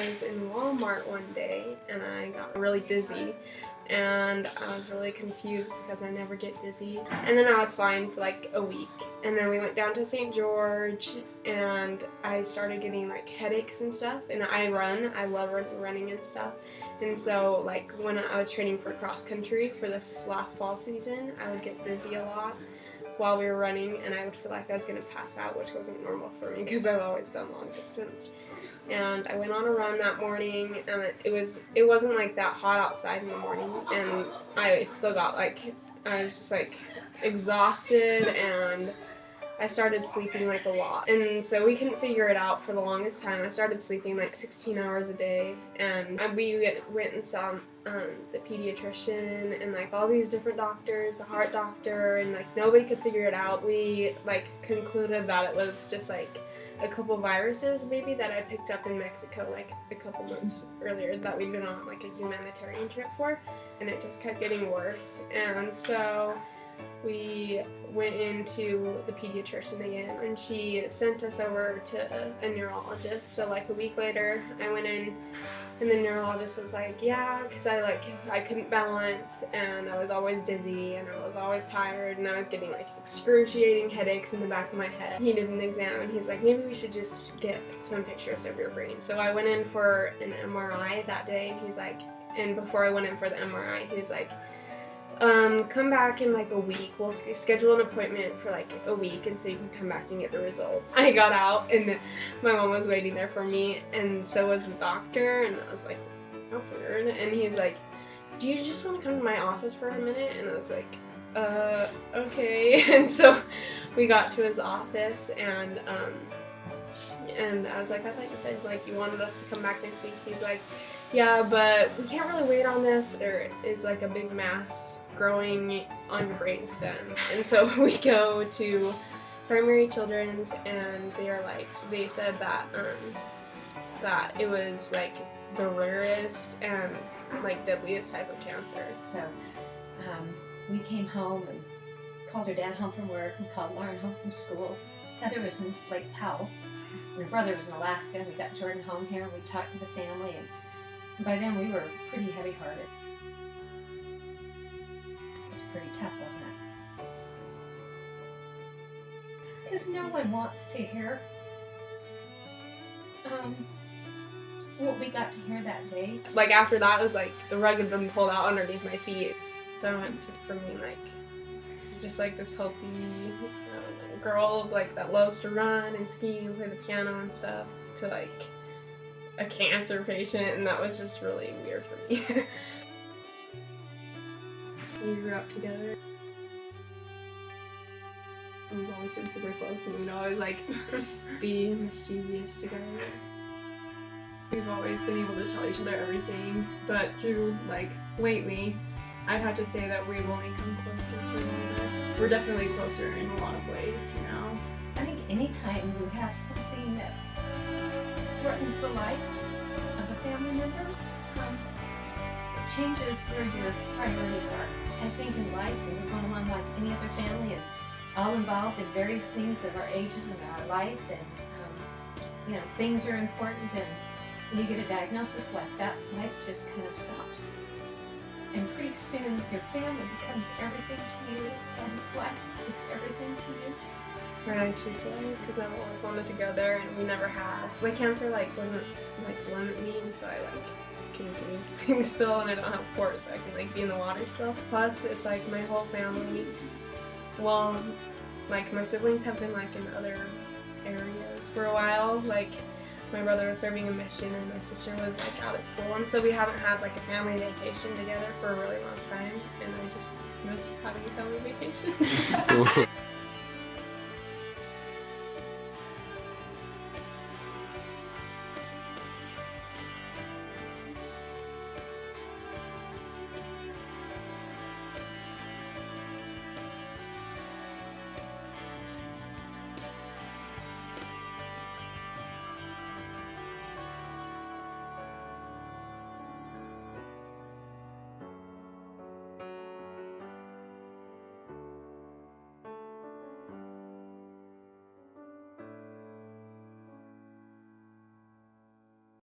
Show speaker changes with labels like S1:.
S1: was in Walmart one day and I got really dizzy and I was really confused because I never get dizzy. And then I was fine for like a week. And then we went down to St. George and I started getting like headaches and stuff. And I love running and stuff. And so like when I was training for cross country for this last fall season, I would get dizzy a lot while we were running and I would feel like I was going to pass out, which wasn't normal for me because I've always done long distance. And I went on a run that morning and it wasn't like that hot outside in the morning and I still got like, I was just like exhausted and I started sleeping like a lot. And so we couldn't figure it out for the longest time. I started sleeping like 16 hours a day and we went and saw the pediatrician and like all these different doctors, the heart doctor, and like nobody could figure it out. We like concluded that it was just like a couple viruses maybe that I picked up in Mexico like a couple months earlier that we'd been on like a humanitarian trip for, and it just kept getting worse. And so we went into the pediatrician again and she sent us over to a neurologist. So like a week later I went in and the neurologist was like, yeah, because I couldn't balance and I was always dizzy and I was always tired and I was getting like excruciating headaches in the back of my head. He did an exam and he's like, maybe we should just get some pictures of your brain. So I went in for an MRI that day and he's like, and before I went in for the MRI, he was like, come back in like a week. We'll schedule an appointment for like a week and so you can come back and get the results. I got out and my mom was waiting there for me and so was the doctor and I was like, that's weird. And he's like, do you just want to come to my office for a minute? And I was like, okay. And so we got to his office and I was like, I thought you said like you wanted us to come back next week. He's like, yeah, but we can't really wait on this. There is like a big mass growing on your brainstem. And so we go to Primary Children's and they said that that it was like the rarest and like deadliest type of cancer.
S2: So we came home and called her dad home from work and called Lauren home from school. Heather was in Lake Powell. My brother was in Alaska. We got Jordan home here. We talked to the family and by then we were pretty heavy-hearted. It was pretty tough, wasn't it? Because no one wants to hear what we got to hear that day.
S1: Like after that, it was like the rug had been pulled out underneath my feet. So I went to, from being like just like this healthy girl like that loves to run and ski and play the piano and stuff to like a cancer patient, and that was just really weird for me. We grew up together. We've always been super close and we'd always like be mischievous together. We've always been able to tell each other everything, but through like lately, I'd have to say that we've only come closer through all this. We're definitely closer in a lot of ways now.
S2: I think anytime you have something that threatens the life of a family member, it changes where your priorities are. I think in life, when we're going along like any other family and all involved in various things of our ages and our life, and things are important, and when you get a diagnosis like that, life just kind of stops. And pretty soon your family becomes everything to you, and life is everything to you.
S1: Right, she's right, because I've always wanted to go there and we never have. My cancer doesn't limit me, and so I can do things still, and I don't have port, so I can be in the water still. Plus, it's like my whole family. Well, like my siblings have been in other areas for a while. Like my brother was serving a mission and my sister was out at school, and so we haven't had a family vacation together for a really long time, and I just miss having a family vacation.